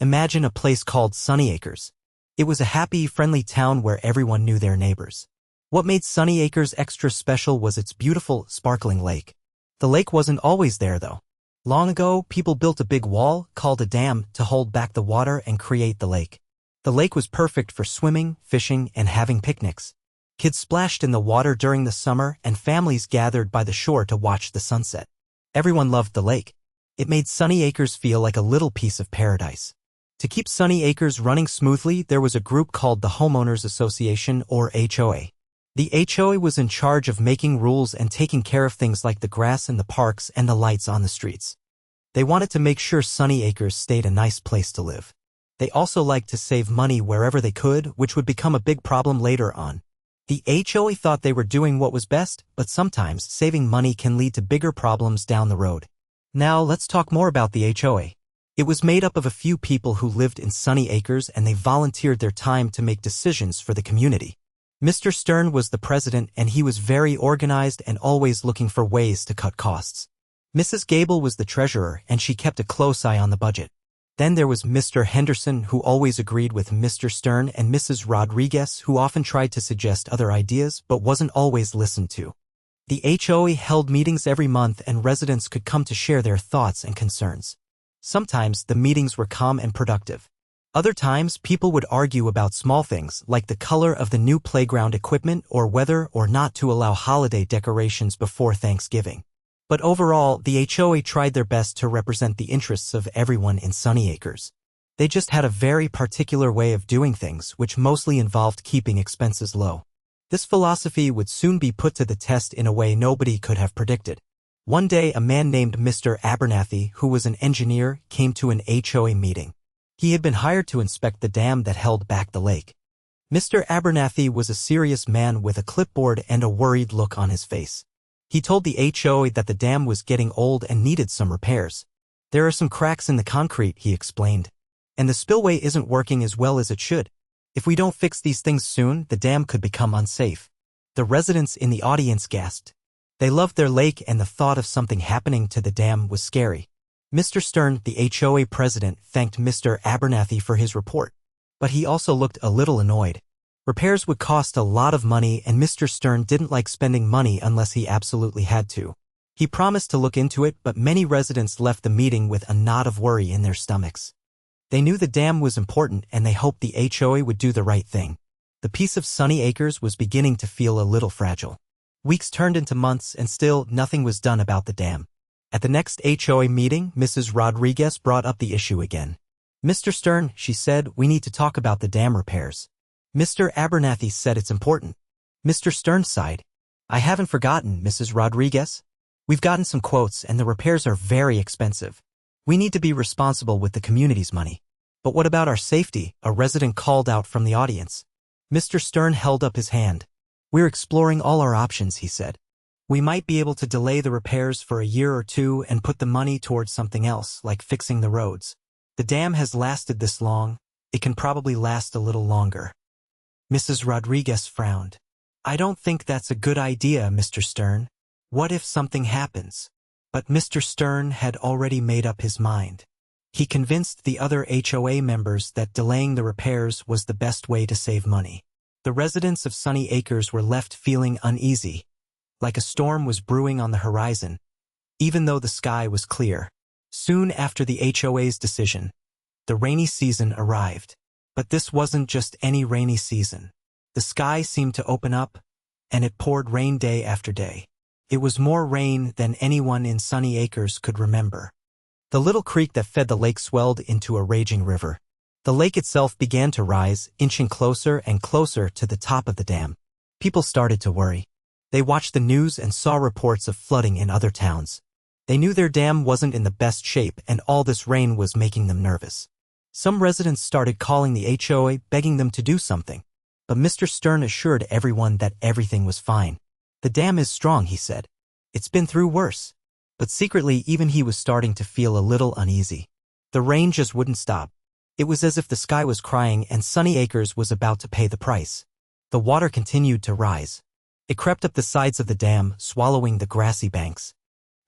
Imagine a place called Sunny Acres. It was a happy, friendly town where everyone knew their neighbors. What made Sunny Acres extra special was its beautiful, sparkling lake. The lake wasn't always there, though. Long ago, people built a big wall, called a dam, to hold back the water and create the lake. The lake was perfect for swimming, fishing, and having picnics. Kids splashed in the water during the summer, and families gathered by the shore to watch the sunset. Everyone loved the lake. It made Sunny Acres feel like a little piece of paradise. To keep Sunny Acres running smoothly, there was a group called the Homeowners Association, or HOA. The HOA was in charge of making rules and taking care of things like the grass in the parks and the lights on the streets. They wanted to make sure Sunny Acres stayed a nice place to live. They also liked to save money wherever they could, which would become a big problem later on. The HOA thought they were doing what was best, but sometimes saving money can lead to bigger problems down the road. Now let's talk more about the HOA. It was made up of a few people who lived in Sunny Acres, and they volunteered their time to make decisions for the community. Mr. Stern was the president, and he was very organized and always looking for ways to cut costs. Mrs. Gable was the treasurer, and she kept a close eye on the budget. Then there was Mr. Henderson, who always agreed with Mr. Stern, and Mrs. Rodriguez, who often tried to suggest other ideas but wasn't always listened to. The HOA held meetings every month, and residents could come to share their thoughts and concerns. Sometimes the meetings were calm and productive. Other times, people would argue about small things like the color of the new playground equipment or whether or not to allow holiday decorations before Thanksgiving. But overall, the HOA tried their best to represent the interests of everyone in Sunny Acres. They just had a very particular way of doing things, which mostly involved keeping expenses low. This philosophy would soon be put to the test in a way nobody could have predicted. One day, a man named Mr. Abernathy, who was an engineer, came to an HOA meeting. He had been hired to inspect the dam that held back the lake. Mr. Abernathy was a serious man with a clipboard and a worried look on his face. He told the HOA that the dam was getting old and needed some repairs. There are some cracks in the concrete, he explained. And the spillway isn't working as well as it should. If we don't fix these things soon, the dam could become unsafe. The residents in the audience gasped. They loved their lake, and the thought of something happening to the dam was scary. Mr. Stern, the HOA president, thanked Mr. Abernathy for his report. But he also looked a little annoyed. Repairs would cost a lot of money, and Mr. Stern didn't like spending money unless he absolutely had to. He promised to look into it, but many residents left the meeting with a knot of worry in their stomachs. They knew the dam was important, and they hoped the HOA would do the right thing. The peace of Sunny Acres was beginning to feel a little fragile. Weeks turned into months, and still nothing was done about the dam. At the next HOA meeting, Mrs. Rodriguez brought up the issue again. Mr. Stern, she said, we need to talk about the dam repairs. Mr. Abernathy said it's important. Mr. Stern sighed. I haven't forgotten, Mrs. Rodriguez. We've gotten some quotes, and the repairs are very expensive. We need to be responsible with the community's money. But what about our safety? A resident called out from the audience. Mr. Stern held up his hand. We're exploring all our options, he said. We might be able to delay the repairs for a year or two and put the money towards something else, like fixing the roads. The dam has lasted this long. It can probably last a little longer. Mrs. Rodriguez frowned. I don't think that's a good idea, Mr. Stern. What if something happens? But Mr. Stern had already made up his mind. He convinced the other HOA members that delaying the repairs was the best way to save money. The residents of Sunny Acres were left feeling uneasy, like a storm was brewing on the horizon, even though the sky was clear. Soon after the HOA's decision, the rainy season arrived. But this wasn't just any rainy season. The sky seemed to open up, and it poured rain day after day. It was more rain than anyone in Sunny Acres could remember. The little creek that fed the lake swelled into a raging river. The lake itself began to rise, inching closer and closer to the top of the dam. People started to worry. They watched the news and saw reports of flooding in other towns. They knew their dam wasn't in the best shape, and all this rain was making them nervous. Some residents started calling the HOA, begging them to do something. But Mr. Stern assured everyone that everything was fine. The dam is strong, he said. It's been through worse. But secretly, even he was starting to feel a little uneasy. The rain just wouldn't stop. It was as if the sky was crying, and Sunny Acres was about to pay the price. The water continued to rise. It crept up the sides of the dam, swallowing the grassy banks.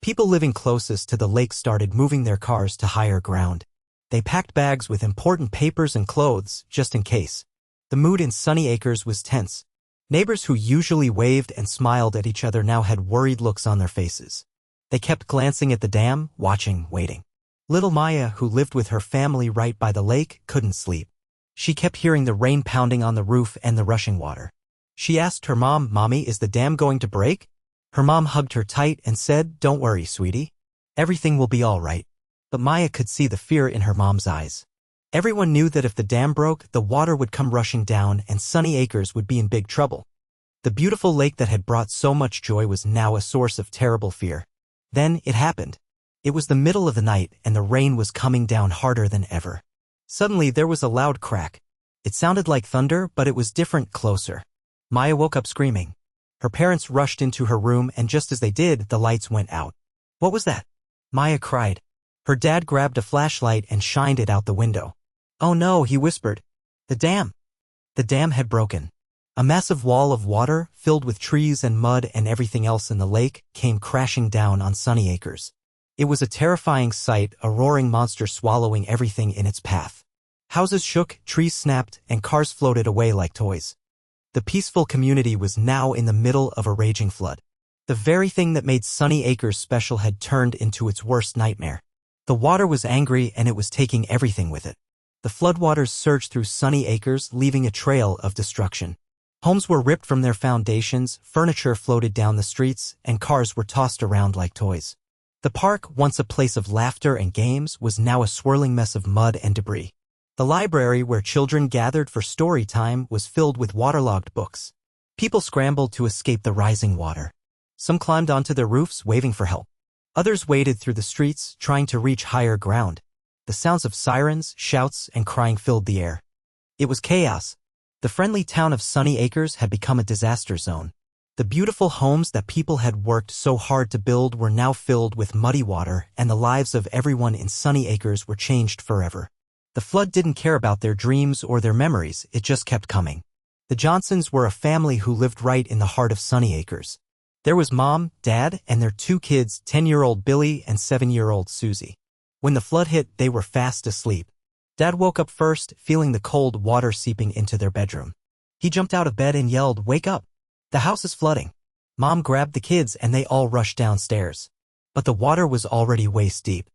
People living closest to the lake started moving their cars to higher ground. They packed bags with important papers and clothes, just in case. The mood in Sunny Acres was tense. Neighbors who usually waved and smiled at each other now had worried looks on their faces. They kept glancing at the dam, watching, waiting. Little Maya, who lived with her family right by the lake, couldn't sleep. She kept hearing the rain pounding on the roof and the rushing water. She asked her mom, "Mommy, is the dam going to break?" Her mom hugged her tight and said, "Don't worry, sweetie. Everything will be all right." But Maya could see the fear in her mom's eyes. Everyone knew that if the dam broke, the water would come rushing down and Sunny Acres would be in big trouble. The beautiful lake that had brought so much joy was now a source of terrible fear. Then it happened. It was the middle of the night and the rain was coming down harder than ever. Suddenly there was a loud crack. It sounded like thunder, but it was different, closer. Maya woke up screaming. Her parents rushed into her room and just as they did, the lights went out. "What was that?" Maya cried. Her dad grabbed a flashlight and shined it out the window. "Oh no," he whispered. "The dam." The dam had broken. A massive wall of water, filled with trees and mud and everything else in the lake, came crashing down on Sunny Acres. It was a terrifying sight, a roaring monster swallowing everything in its path. Houses shook, trees snapped, and cars floated away like toys. The peaceful community was now in the middle of a raging flood. The very thing that made Sunny Acres special had turned into its worst nightmare. The water was angry and it was taking everything with it. The floodwaters surged through Sunny Acres, leaving a trail of destruction. Homes were ripped from their foundations, furniture floated down the streets, and cars were tossed around like toys. The park, once a place of laughter and games, was now a swirling mess of mud and debris. The library, where children gathered for story time, was filled with waterlogged books. People scrambled to escape the rising water. Some climbed onto their roofs, waving for help. Others waded through the streets, trying to reach higher ground. The sounds of sirens, shouts, and crying filled the air. It was chaos. The friendly town of Sunny Acres had become a disaster zone. The beautiful homes that people had worked so hard to build were now filled with muddy water, and the lives of everyone in Sunny Acres were changed forever. The flood didn't care about their dreams or their memories, it just kept coming. The Johnsons were a family who lived right in the heart of Sunny Acres. There was Mom, Dad, and their two kids, 10-year-old Billy and 7-year-old Susie. When the flood hit, they were fast asleep. Dad woke up first, feeling the cold water seeping into their bedroom. He jumped out of bed and yelled, "Wake up! The house is flooding." Mom grabbed the kids and they all rushed downstairs. But the water was already waist deep.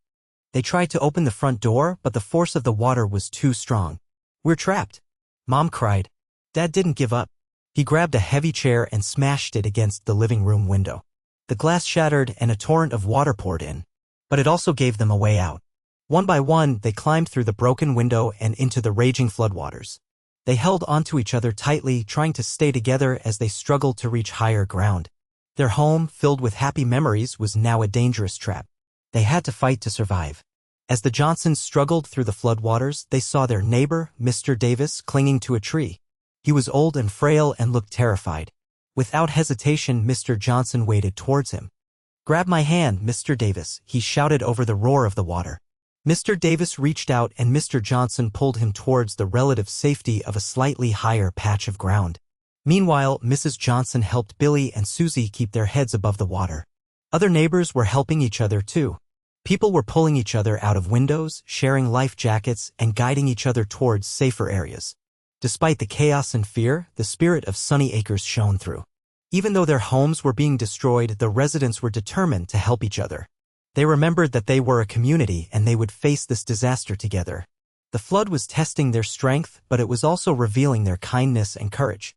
They tried to open the front door, but the force of the water was too strong. "We're trapped," Mom cried. Dad didn't give up. He grabbed a heavy chair and smashed it against the living room window. The glass shattered and a torrent of water poured in. But it also gave them a way out. One by one, they climbed through the broken window and into the raging floodwaters. They held onto each other tightly, trying to stay together as they struggled to reach higher ground. Their home, filled with happy memories, was now a dangerous trap. They had to fight to survive. As the Johnsons struggled through the floodwaters, they saw their neighbor, Mr. Davis, clinging to a tree. He was old and frail and looked terrified. Without hesitation, Mr. Johnson waded towards him. "Grab my hand, Mr. Davis," he shouted over the roar of the water. Mr. Davis reached out and Mr. Johnson pulled him towards the relative safety of a slightly higher patch of ground. Meanwhile, Mrs. Johnson helped Billy and Susie keep their heads above the water. Other neighbors were helping each other too. People were pulling each other out of windows, sharing life jackets, and guiding each other towards safer areas. Despite the chaos and fear, the spirit of Sunny Acres shone through. Even though their homes were being destroyed, the residents were determined to help each other. They remembered that they were a community and they would face this disaster together. The flood was testing their strength, but it was also revealing their kindness and courage.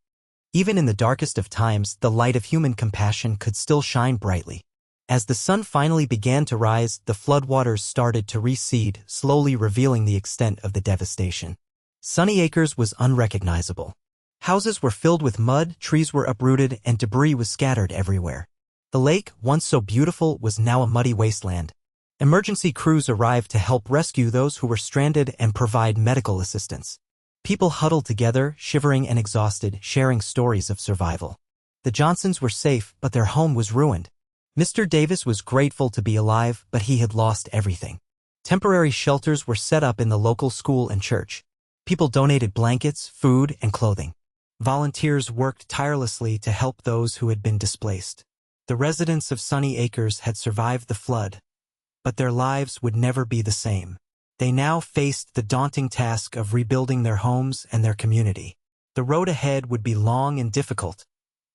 Even in the darkest of times, the light of human compassion could still shine brightly. As the sun finally began to rise, the floodwaters started to recede, slowly revealing the extent of the devastation. Sunny Acres was unrecognizable. Houses were filled with mud, trees were uprooted, and debris was scattered everywhere. The lake, once so beautiful, was now a muddy wasteland. Emergency crews arrived to help rescue those who were stranded and provide medical assistance. People huddled together, shivering and exhausted, sharing stories of survival. The Johnsons were safe, but their home was ruined. Mr. Davis was grateful to be alive, but he had lost everything. Temporary shelters were set up in the local school and church. People donated blankets, food, and clothing. Volunteers worked tirelessly to help those who had been displaced. The residents of Sunny Acres had survived the flood, but their lives would never be the same. They now faced the daunting task of rebuilding their homes and their community. The road ahead would be long and difficult,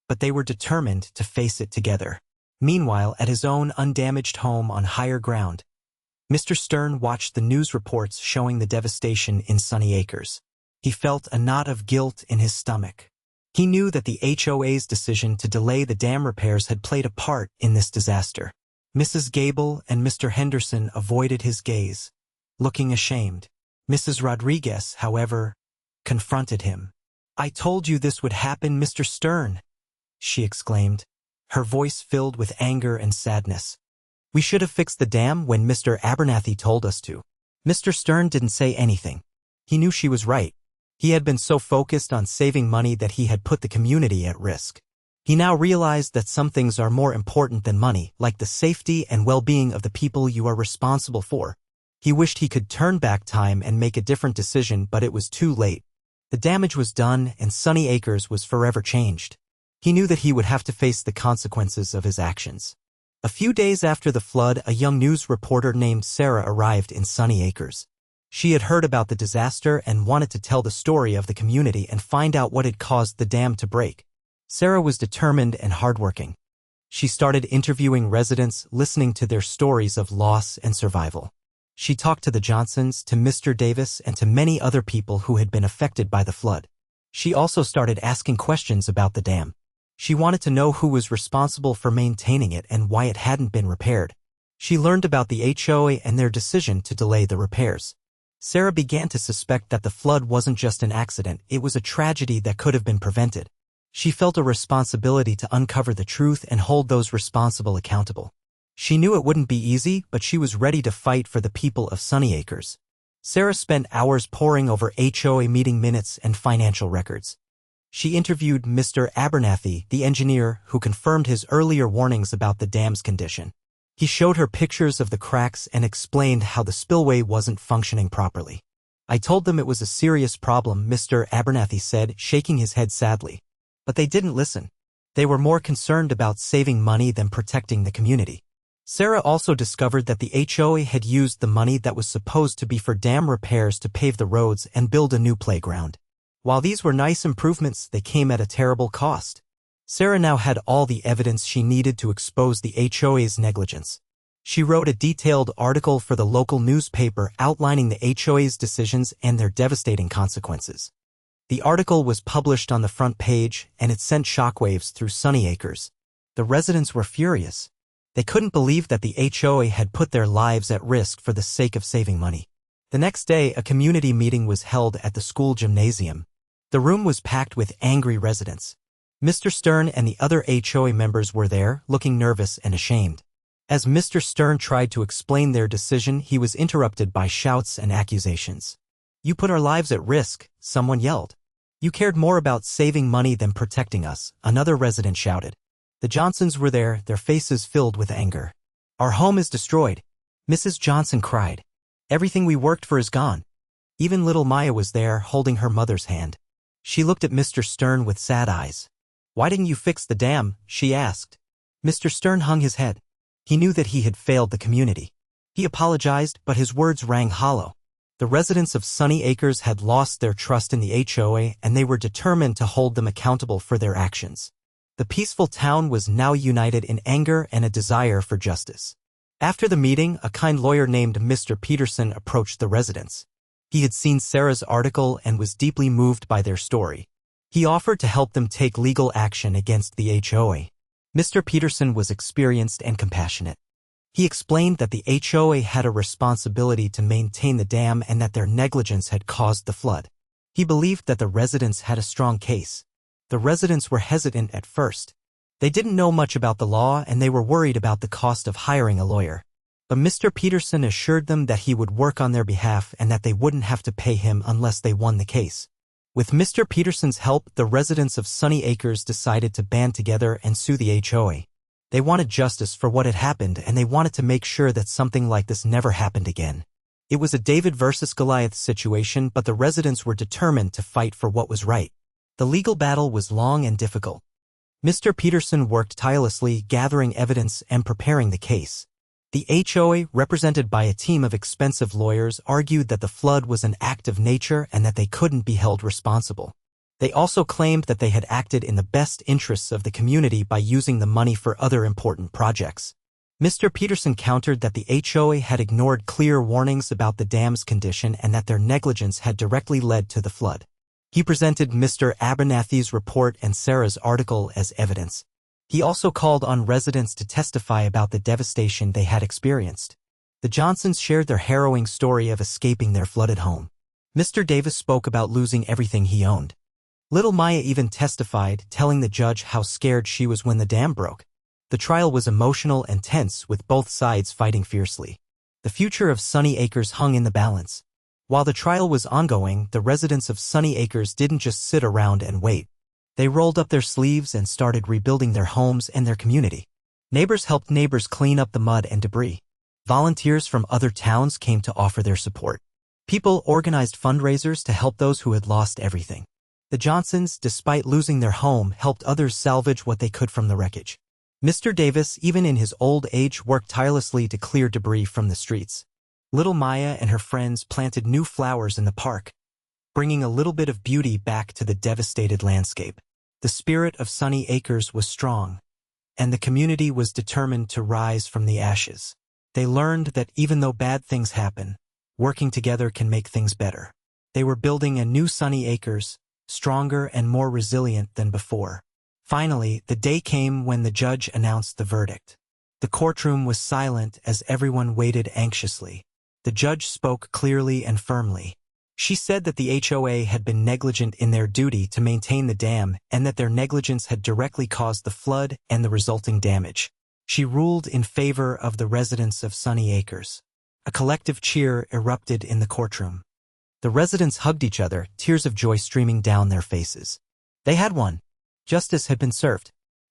but they were determined to face it together. Meanwhile, at his own undamaged home on higher ground, Mr. Stern watched the news reports showing the devastation in Sunny Acres. He felt a knot of guilt in his stomach. He knew that the HOA's decision to delay the dam repairs had played a part in this disaster. Mrs. Gable and Mr. Henderson avoided his gaze, looking ashamed. Mrs. Rodriguez, however, confronted him. "I told you this would happen, Mr. Stern," she exclaimed, her voice filled with anger and sadness. "We should have fixed the dam when Mr. Abernathy told us to." Mr. Stern didn't say anything. He knew she was right. He had been so focused on saving money that he had put the community at risk. He now realized that some things are more important than money, like the safety and well-being of the people you are responsible for. He wished he could turn back time and make a different decision, but it was too late. The damage was done, and Sunny Acres was forever changed. He knew that he would have to face the consequences of his actions. A few days after the flood, a young news reporter named Sarah arrived in Sunny Acres. She had heard about the disaster and wanted to tell the story of the community and find out what had caused the dam to break. Sarah was determined and hardworking. She started interviewing residents, listening to their stories of loss and survival. She talked to the Johnsons, to Mr. Davis, and to many other people who had been affected by the flood. She also started asking questions about the dam. She wanted to know who was responsible for maintaining it and why it hadn't been repaired. She learned about the HOA and their decision to delay the repairs. Sarah began to suspect that the flood wasn't just an accident, it was a tragedy that could have been prevented. She felt a responsibility to uncover the truth and hold those responsible accountable. She knew it wouldn't be easy, but she was ready to fight for the people of Sunny Acres. Sarah spent hours poring over HOA meeting minutes and financial records. She interviewed Mr. Abernathy, the engineer, who confirmed his earlier warnings about the dam's condition. He showed her pictures of the cracks and explained how the spillway wasn't functioning properly. "I told them it was a serious problem," Mr. Abernathy said, shaking his head sadly. "But they didn't listen. They were more concerned about saving money than protecting the community." Sarah also discovered that the HOA had used the money that was supposed to be for dam repairs to pave the roads and build a new playground. While these were nice improvements, they came at a terrible cost. Sarah now had all the evidence she needed to expose the HOA's negligence. She wrote a detailed article for the local newspaper outlining the HOA's decisions and their devastating consequences. The article was published on the front page, and it sent shockwaves through Sunny Acres. The residents were furious. They couldn't believe that the HOA had put their lives at risk for the sake of saving money. The next day, a community meeting was held at the school gymnasium. The room was packed with angry residents. Mr. Stern and the other HOA members were there, looking nervous and ashamed. As Mr. Stern tried to explain their decision, he was interrupted by shouts and accusations. "You put our lives at risk," someone yelled. "You cared more about saving money than protecting us," another resident shouted. The Johnsons were there, their faces filled with anger. "Our home is destroyed," Mrs. Johnson cried. "Everything we worked for is gone." Even little Maya was there, holding her mother's hand. She looked at Mr. Stern with sad eyes. "Why didn't you fix the dam?" she asked. Mr. Stern hung his head. He knew that he had failed the community. He apologized, but his words rang hollow. The residents of Sunny Acres had lost their trust in the HOA, and they were determined to hold them accountable for their actions. The peaceful town was now united in anger and a desire for justice. After the meeting, a kind lawyer named Mr. Peterson approached the residents. He had seen Sarah's article and was deeply moved by their story. He offered to help them take legal action against the HOA. Mr. Peterson was experienced and compassionate. He explained that the HOA had a responsibility to maintain the dam and that their negligence had caused the flood. He believed that the residents had a strong case. The residents were hesitant at first. They didn't know much about the law and they were worried about the cost of hiring a lawyer. But Mr. Peterson assured them that he would work on their behalf and that they wouldn't have to pay him unless they won the case. With Mr. Peterson's help, the residents of Sunny Acres decided to band together and sue the HOA. They wanted justice for what had happened, and they wanted to make sure that something like this never happened again. It was a David versus Goliath situation, but the residents were determined to fight for what was right. The legal battle was long and difficult. Mr. Peterson worked tirelessly, gathering evidence and preparing the case. The HOA, represented by a team of expensive lawyers, argued that the flood was an act of nature and that they couldn't be held responsible. They also claimed that they had acted in the best interests of the community by using the money for other important projects. Mr. Peterson countered that the HOA had ignored clear warnings about the dam's condition and that their negligence had directly led to the flood. He presented Mr. Abernathy's report and Sarah's article as evidence. He also called on residents to testify about the devastation they had experienced. The Johnsons shared their harrowing story of escaping their flooded home. Mr. Davis spoke about losing everything he owned. Little Maya even testified, telling the judge how scared she was when the dam broke. The trial was emotional and tense, with both sides fighting fiercely. The future of Sunny Acres hung in the balance. While the trial was ongoing, the residents of Sunny Acres didn't just sit around and wait. They rolled up their sleeves and started rebuilding their homes and their community. Neighbors helped neighbors clean up the mud and debris. Volunteers from other towns came to offer their support. People organized fundraisers to help those who had lost everything. The Johnsons, despite losing their home, helped others salvage what they could from the wreckage. Mr. Davis, even in his old age, worked tirelessly to clear debris from the streets. Little Maya and her friends planted new flowers in the park, bringing a little bit of beauty back to the devastated landscape. The spirit of Sunny Acres was strong, and the community was determined to rise from the ashes. They learned that even though bad things happen, working together can make things better. They were building a new Sunny Acres, stronger and more resilient than before. Finally, the day came when the judge announced the verdict. The courtroom was silent as everyone waited anxiously. The judge spoke clearly and firmly. She said that the HOA had been negligent in their duty to maintain the dam and that their negligence had directly caused the flood and the resulting damage. She ruled in favor of the residents of Sunny Acres. A collective cheer erupted in the courtroom. The residents hugged each other, tears of joy streaming down their faces. They had won. Justice had been served.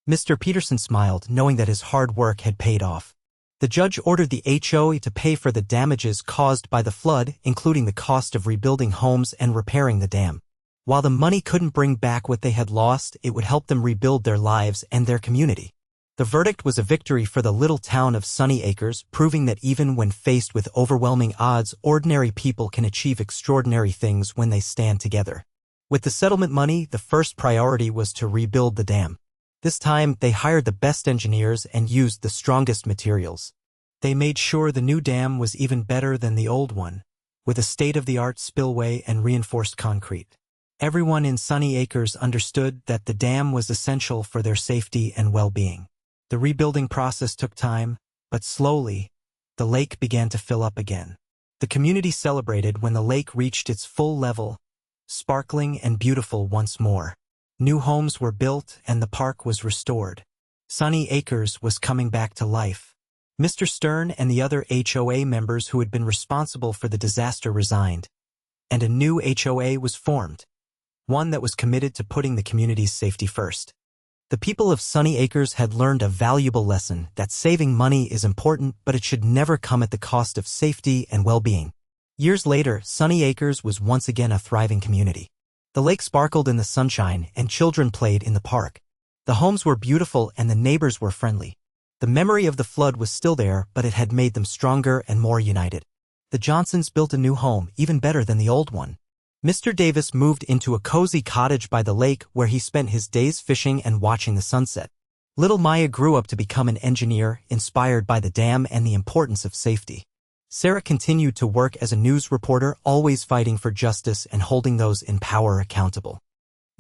Mr. Peterson smiled, knowing that his hard work had paid off. The judge ordered the HOA to pay for the damages caused by the flood, including the cost of rebuilding homes and repairing the dam. While the money couldn't bring back what they had lost, it would help them rebuild their lives and their community. The verdict was a victory for the little town of Sunny Acres, proving that even when faced with overwhelming odds, ordinary people can achieve extraordinary things when they stand together. With the settlement money, the first priority was to rebuild the dam. This time, they hired the best engineers and used the strongest materials. They made sure the new dam was even better than the old one, with a state-of-the-art spillway and reinforced concrete. Everyone in Sunny Acres understood that the dam was essential for their safety and well-being. The rebuilding process took time, but slowly, the lake began to fill up again. The community celebrated when the lake reached its full level, sparkling and beautiful once more. New homes were built and the park was restored. Sunny Acres was coming back to life. Mr. Stern and the other HOA members who had been responsible for the disaster resigned, and a new HOA was formed, one that was committed to putting the community's safety first. The people of Sunny Acres had learned a valuable lesson that saving money is important, but it should never come at the cost of safety and well-being. Years later, Sunny Acres was once again a thriving community. The lake sparkled in the sunshine and children played in the park. The homes were beautiful and the neighbors were friendly. The memory of the flood was still there, but it had made them stronger and more united. The Johnsons built a new home, even better than the old one. Mr. Davis moved into a cozy cottage by the lake where he spent his days fishing and watching the sunset. Little Maya grew up to become an engineer, inspired by the dam and the importance of safety. Sarah continued to work as a news reporter, always fighting for justice and holding those in power accountable.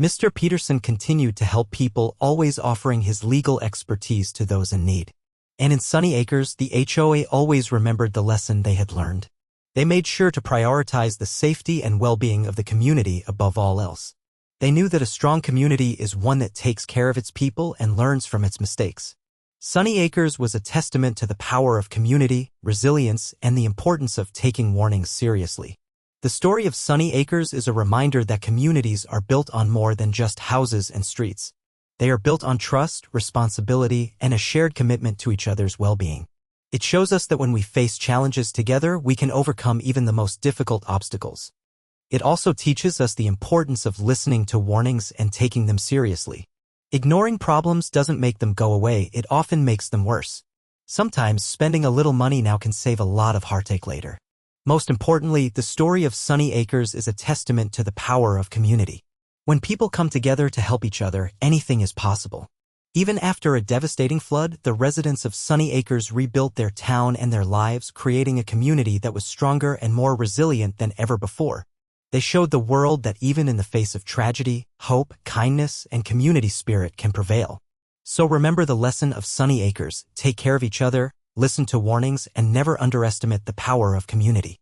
Mr. Peterson continued to help people, always offering his legal expertise to those in need. And in Sunny Acres, the HOA always remembered the lesson they had learned. They made sure to prioritize the safety and well-being of the community above all else. They knew that a strong community is one that takes care of its people and learns from its mistakes. Sunny Acres was a testament to the power of community, resilience, and the importance of taking warnings seriously. The story of Sunny Acres is a reminder that communities are built on more than just houses and streets. They are built on trust, responsibility, and a shared commitment to each other's well-being. It shows us that when we face challenges together, we can overcome even the most difficult obstacles. It also teaches us the importance of listening to warnings and taking them seriously. Ignoring problems doesn't make them go away, it often makes them worse. Sometimes spending a little money now can save a lot of heartache later. Most importantly, the story of Sunny Acres is a testament to the power of community. When people come together to help each other, anything is possible. Even after a devastating flood, the residents of Sunny Acres rebuilt their town and their lives, creating a community that was stronger and more resilient than ever before. They showed the world that even in the face of tragedy, hope, kindness, and community spirit can prevail. So remember the lesson of Sunny Acres: take care of each other, listen to warnings, and never underestimate the power of community.